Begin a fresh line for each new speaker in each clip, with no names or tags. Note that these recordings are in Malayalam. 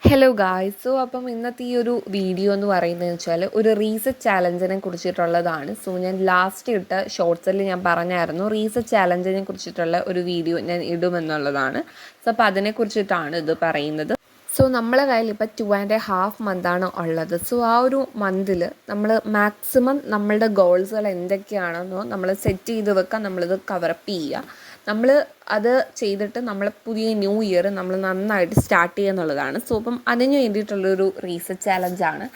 Hello guys. അപ്പം ഇന്നത്തെ ഈ ഒരു വീഡിയോ എന്ന് പറയുന്നത് വെച്ചാൽ ഒരു റീസെറ്റ് ചാലഞ്ചിനെ കുറിച്ചിട്ടുള്ളതാണ്. ഞാൻ ലാസ്റ്റ് ഇട്ട ഷോർട്സിൽ ഞാൻ പറഞ്ഞായിരുന്നു റീസെറ്റ് ചാലഞ്ചിനെ കുറിച്ചിട്ടുള്ള ഒരു വീഡിയോ ഞാൻ ഇടുമെന്നുള്ളതാണ്. അപ്പോൾ അതിനെക്കുറിച്ചിട്ടാണ് ഇത് പറയുന്നത്. നമ്മളെ കയ്യിൽ ഇപ്പോൾ 2.5 മന്താണ് ഉള്ളത്. ആ ഒരു മന്തിൽ നമ്മൾ മാക്സിമം നമ്മളുടെ ഗോൾസുകൾ എന്തൊക്കെയാണെന്നോ നമ്മൾ സെറ്റ് ചെയ്ത് വെക്കാൻ, നമ്മളിത് കവറപ്പ് ചെയ്യുക. നമ്മൾ അത് ചെയ്തിട്ട് നമ്മൾ പുതിയ ന്യൂ ഇയർ നമ്മൾ നന്നായിട്ട് സ്റ്റാർട്ട് ചെയ്യുക എന്നുള്ളതാണ്. അപ്പം അതിന് വേണ്ടിയിട്ടുള്ളൊരു റീസെറ്റ് ചാലഞ്ചാണ്.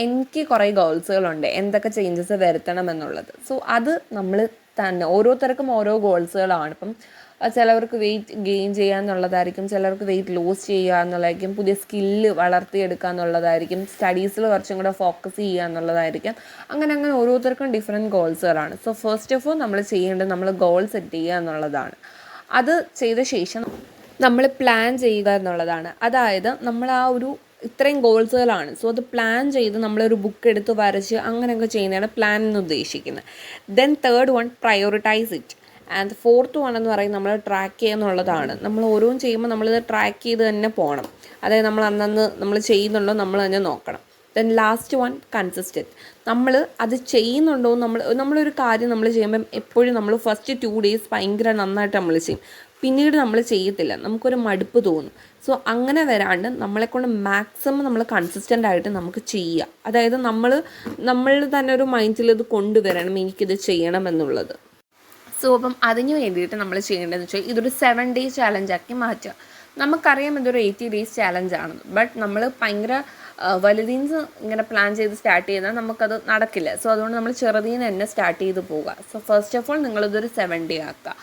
എനിക്ക് കുറേ ഗോൾസുകളുണ്ട്, എന്തൊക്കെ ചേഞ്ചസ് വരുത്തണം എന്നുള്ളത്. അത് നമ്മൾ തന്നെ ഓരോരുത്തർക്കും ഓരോ ഗോൾസുകളാണ്. ഇപ്പം ചിലവർക്ക് വെയിറ്റ് ഗെയിൻ ചെയ്യുക എന്നുള്ളതായിരിക്കും, ചിലർക്ക് വെയിറ്റ് ലോസ് ചെയ്യുക എന്നുള്ളതായിരിക്കും, പുതിയ സ്കില്ല് വളർത്തിയെടുക്കുക എന്നുള്ളതായിരിക്കും, സ്റ്റഡീസിൽ കുറച്ചും കൂടെ ഫോക്കസ് ചെയ്യുക എന്നുള്ളതായിരിക്കും. അങ്ങനെ ഓരോരുത്തർക്കും ഡിഫറെൻറ്റ് ഗോൾസുകളാണ്. ഫസ്റ്റ് ഓഫ് ഓൾ നമ്മൾ ചെയ്യേണ്ടത് നമ്മൾ ഗോൾ സെറ്റ് ചെയ്യുക എന്നുള്ളതാണ്. അത് ചെയ്ത ശേഷം നമ്മൾ പ്ലാൻ ചെയ്യുക എന്നുള്ളതാണ്. അതായത് നമ്മൾ ആ ഒരു ഇത്രയും ഗോൾസുകളാണ്. അത് പ്ലാൻ ചെയ്ത് നമ്മളൊരു ബുക്ക് എടുത്ത് വരച്ച് അങ്ങനെയൊക്കെ ചെയ്യുന്നതാണ് പ്ലാൻ എന്ന് ഉദ്ദേശിക്കുന്നത്. Then third one, prioritise it. And fourth one എന്ന് പറയുന്നത് നമ്മൾ ട്രാക്ക് ചെയ്യുക എന്നുള്ളതാണ്. നമ്മൾ ഓരോന്നും ചെയ്യുമ്പോൾ നമ്മളിത് ട്രാക്ക് ചെയ്ത് തന്നെ പോകണം. അതായത് നമ്മൾ അന്നന്ന് നമ്മൾ ചെയ്യുന്നുണ്ടോ നമ്മൾ തന്നെ നോക്കണം. Then last one, consistent. നമ്മൾ അത് ചെയ്യുന്നുണ്ടോ, നമ്മളൊരു കാര്യം നമ്മൾ ചെയ്യുമ്പം എപ്പോഴും നമ്മൾ ഫസ്റ്റ് 2 days ഭയങ്കര നന്നായിട്ട് നമ്മൾ ചെയ്യും, പിന്നീട് നമ്മൾ ചെയ്യത്തില്ല, നമുക്കൊരു മടുപ്പ് തോന്നും. അങ്ങനെ വരാണ്ട് നമ്മളെക്കൊണ്ട് മാക്സിമം നമ്മൾ കൺസിസ്റ്റൻ്റ് ആയിട്ട് നമുക്ക് ചെയ്യുക. അതായത് നമ്മൾ തന്നെ ഒരു മൈൻഡിൽ ഇത് കൊണ്ടുവരണം, എനിക്കിത് ചെയ്യണം എന്നുള്ളത്. അപ്പം അതിന് വേണ്ടിയിട്ട് നമ്മൾ ചെയ്യേണ്ടതെന്ന് വെച്ചാൽ ഇതൊരു 7 days ചാലഞ്ചാക്കി മാറ്റുക. നമുക്കറിയാം ഇതൊരു 80 days ചാലഞ്ചാണ്. ബട്ട് നമ്മൾ ഭയങ്കര വലുതീന്ന് ഇങ്ങനെ പ്ലാൻ ചെയ്ത് സ്റ്റാർട്ട് ചെയ്താൽ നമുക്കത് നടക്കില്ല. അതുകൊണ്ട് നമ്മൾ ചെറുതീന്ന് തന്നെ സ്റ്റാർട്ട് ചെയ്ത് പോവുക. ഫസ്റ്റ് ഓഫ് ഓൾ നിങ്ങളിതൊരു 7 day ആക്കുക.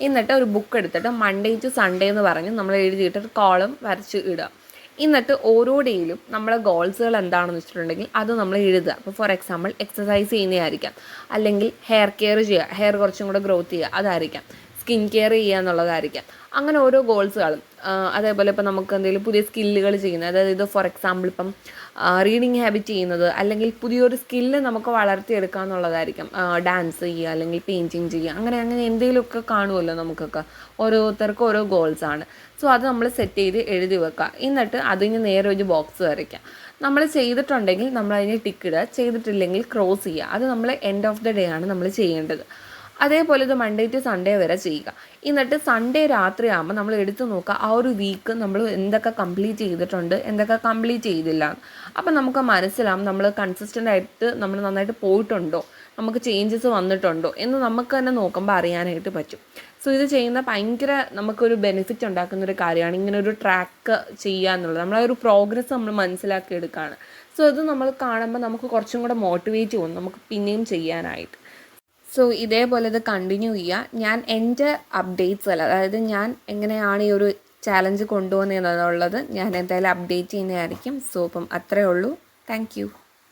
എന്നിട്ട് ഒരു ബുക്ക് എടുത്തിട്ട് Monday to Sunday എന്ന് പറഞ്ഞ് നമ്മൾ എഴുതിയിട്ട് ഒരു കോളം വരച്ച് ഇടുക. എന്നിട്ട് ഓരോ ഡേയിലും നമ്മളെ ഗോൾസുകൾ എന്താണെന്ന് വെച്ചിട്ടുണ്ടെങ്കിൽ അത് നമ്മൾ എഴുതുക. അപ്പോൾ ഫോർ എക്സാമ്പിൾ എക്സസൈസ് ചെയ്യുന്നതായിരിക്കാം, അല്ലെങ്കിൽ ഹെയർ കെയർ ചെയ്യുക, ഹെയർ കുറച്ചും കൂടെ ഗ്രോത്ത് ചെയ്യുക, അതായിരിക്കാം, സ്കിൻ കെയർ ചെയ്യുക എന്നുള്ളതായിരിക്കാം. അങ്ങനെ ഓരോ ഗോൾസുകളും. അതേപോലെ ഇപ്പോൾ നമുക്ക് എന്തെങ്കിലും പുതിയ സ്കില്ലുകൾ ചെയ്യുന്നത്, അതായത് ഫോർ എക്സാമ്പിൾ ഇപ്പം റീഡിങ് ഹാബിറ്റ് ചെയ്യുന്നത്, അല്ലെങ്കിൽ പുതിയൊരു സ്കില്ല് നമുക്ക് വളർത്തിയെടുക്കുക എന്നുള്ളതായിരിക്കും. ഡാൻസ് ചെയ്യുക, അല്ലെങ്കിൽ പെയിൻറ്റിങ് ചെയ്യുക, അങ്ങനെ എന്തെങ്കിലുമൊക്കെ കാണുമല്ലോ നമുക്കൊക്കെ. ഓരോരുത്തർക്കും ഓരോ ഗോൾസാണ്. അത് നമ്മൾ സെറ്റ് ചെയ്ത് എഴുതി വെക്കുക. എന്നിട്ട് അതിന് നേരെ ഒരു ബോക്സ് വരയ്ക്കുക. നമ്മൾ ചെയ്തിട്ടുണ്ടെങ്കിൽ നമ്മളതിന് ടിക്ക് ഇടുക, ചെയ്തിട്ടില്ലെങ്കിൽ ക്രോസ് ചെയ്യുക. അത് നമ്മൾ എൻഡ് ഓഫ് ദ ഡേ ആണ് നമ്മൾ ചെയ്യേണ്ടത്. അതേപോലെ ഇത് Monday to Sunday വരെ ചെയ്യുക. എന്നിട്ട് സൺഡേ രാത്രി ആകുമ്പോൾ നമ്മൾ എടുത്ത് നോക്കുക ആ ഒരു വീക്ക് നമ്മൾ എന്തൊക്കെ കംപ്ലീറ്റ് ചെയ്തിട്ടുണ്ട്, എന്തൊക്കെ കംപ്ലീറ്റ് ചെയ്തില്ല. അപ്പം നമുക്ക് മനസ്സിലാവും നമ്മൾ കൺസിസ്റ്റൻ്റ് ആയിട്ട് നമ്മൾ നന്നായിട്ട് പോയിട്ടുണ്ടോ, നമുക്ക് ചേഞ്ചസ് വന്നിട്ടുണ്ടോ എന്ന് നമുക്ക് തന്നെ നോക്കുമ്പോൾ അറിയാനായിട്ട് പറ്റും. ഇത് ചെയ്യുന്ന ഭയങ്കര നമുക്കൊരു ബെനിഫിറ്റ് ഉണ്ടാക്കുന്നൊരു കാര്യമാണ്, ഇങ്ങനെ ഒരു ട്രാക്ക് ചെയ്യുക എന്നുള്ളത്. നമ്മളെ ഒരു പ്രോഗ്രസ് നമ്മൾ മനസ്സിലാക്കി എടുക്കുകയാണ്. ഇത് നമ്മൾ കാണുമ്പോൾ നമുക്ക് കുറച്ചും കൂടെ മോട്ടിവേറ്റ് തോന്നും നമുക്ക് പിന്നെയും ചെയ്യാനായിട്ട്. ഇതേപോലെ ഇത് കണ്ടിന്യൂ ചെയ്യുക. ഞാൻ എൻ്റെ അപ്ഡേറ്റ്സ് അതായത് ഞാൻ എങ്ങനെയാണ് ഈ ഒരു ചാലഞ്ച് കൊണ്ടുപോകുന്നതെന്നുള്ളത് ഞാൻ എന്തായാലും അപ്ഡേറ്റ് ചെയ്യുന്നതായിരിക്കും. അപ്പം അത്രയേ ഉള്ളൂ. Thank you.